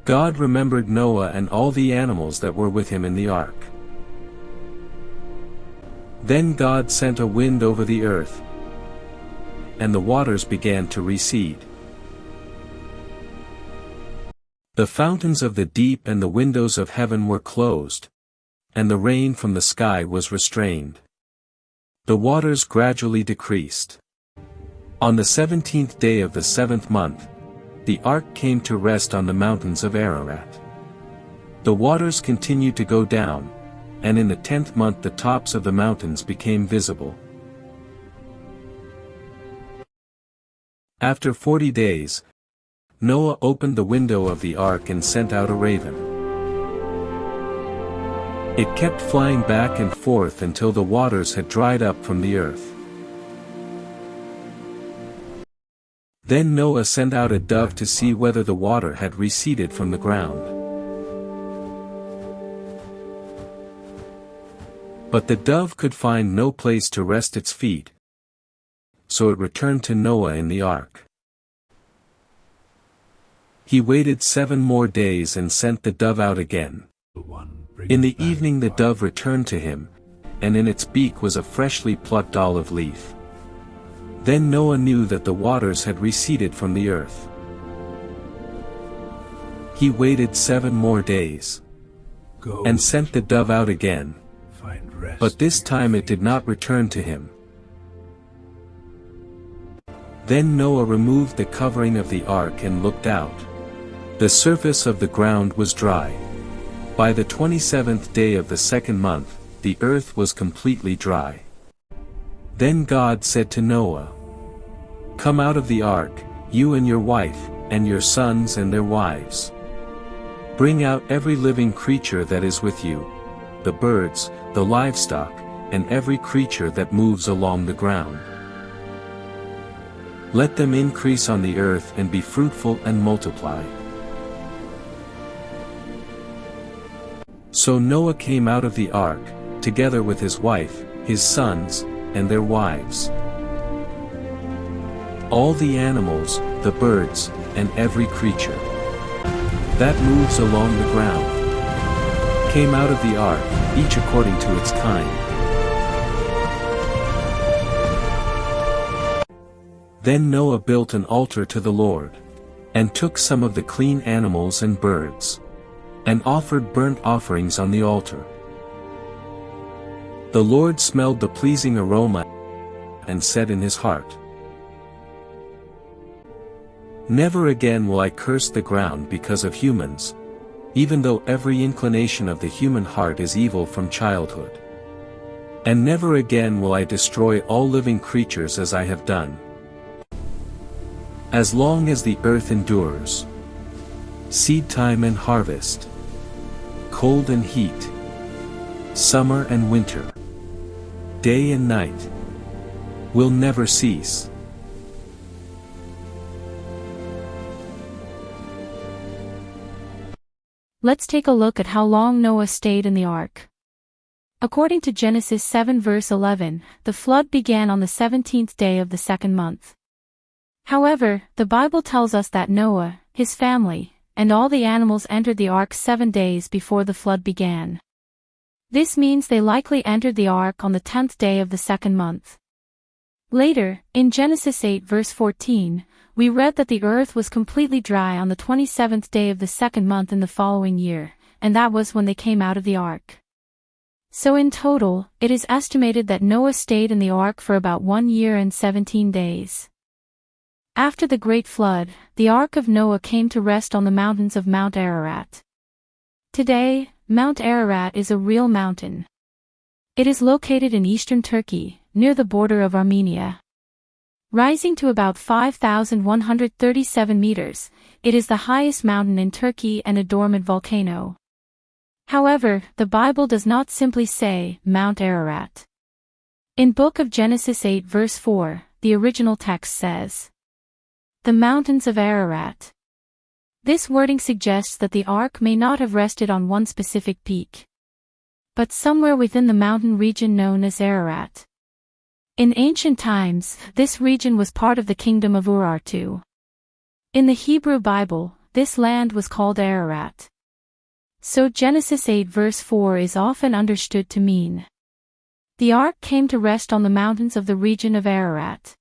God remembered Noah and all the animals that were with him in the ark. Then God sent a wind over the earth, and the waters began to recede. The fountains of the deep and the windows of heaven were closed, and the rain from the sky was restrained. The waters gradually decreased. On the 17th day of the 7th month, the ark came to rest on the mountains of Ararat. The waters continued to go down, and in the 10th month the tops of the mountains became visible. After 40 days, Noah opened the window of the ark and sent out a raven. It kept flying back and forth until the waters had dried up from the earth. Then Noah sent out a dove to see whether the water had receded from the ground. But the dove could find no place to rest its feet, so it returned to Noah in the ark. He waited 7 more days and sent the dove out again. In the evening the dove returned to him, and in its beak was a freshly plucked olive leaf. Then Noah knew that the waters had receded from the earth. He waited 7 more days, and sent the dove out again, but this time it did not return to him. Then Noah removed the covering of the ark and looked out. The surface of the ground was dry. By the 27th day of the 2nd month, the earth was completely dry. Then God said to Noah, "Come out of the ark, you and your wife, and your sons and their wives. Bring out every living creature that is with you, the birds, the livestock, and every creature that moves along the ground. Let them increase on the earth and be fruitful and multiply." So Noah came out of the ark, together with his wife, his sons, and their wives. All the animals, the birds, and every creature that moves along the ground came out of the ark, each according to its kind. Then Noah built an altar to the Lord, and took some of the clean animals and birds, and offered burnt offerings on the altar. The Lord smelled the pleasing aroma, and said in his heart, "Never again will I curse the ground because of humans, even though every inclination of the human heart is evil from childhood. And never again will I destroy all living creatures as I have done. As long as the earth endures, seedtime and harvest, cold and heat, summer and winter, day and night, will never cease." Let's take a look at how long Noah stayed in the ark. According to Genesis 7 verse 11, the flood began on the 17th day of the 2nd month. However, the Bible tells us that Noah, his family, and all the animals entered the ark 7 days before the flood began. This means they likely entered the ark on the 10th day of the 2nd month. Later, in Genesis 8 verse 14, we read that the earth was completely dry on the 27th day of the 2nd month in the following year, and that was when they came out of the ark. So in total, it is estimated that Noah stayed in the ark for about 1 year and 17 days. After the Great Flood, the Ark of Noah came to rest on the mountains of Mount Ararat. Today, Mount Ararat is a real mountain. It is located in eastern Turkey, near the border of Armenia. Rising to about 5,137 meters, it is the highest mountain in Turkey and a dormant volcano. However, the Bible does not simply say, Mount Ararat. In Book of Genesis 8 verse 4, the original text says, "The mountains of Ararat." This wording suggests that the ark may not have rested on one specific peak, but somewhere within the mountain region known as Ararat. In ancient times, this region was part of the kingdom of Urartu. In the Hebrew Bible, this land was called Ararat. So Genesis 8 verse 4 is often understood to mean, the ark came to rest on the mountains of the region of Ararat.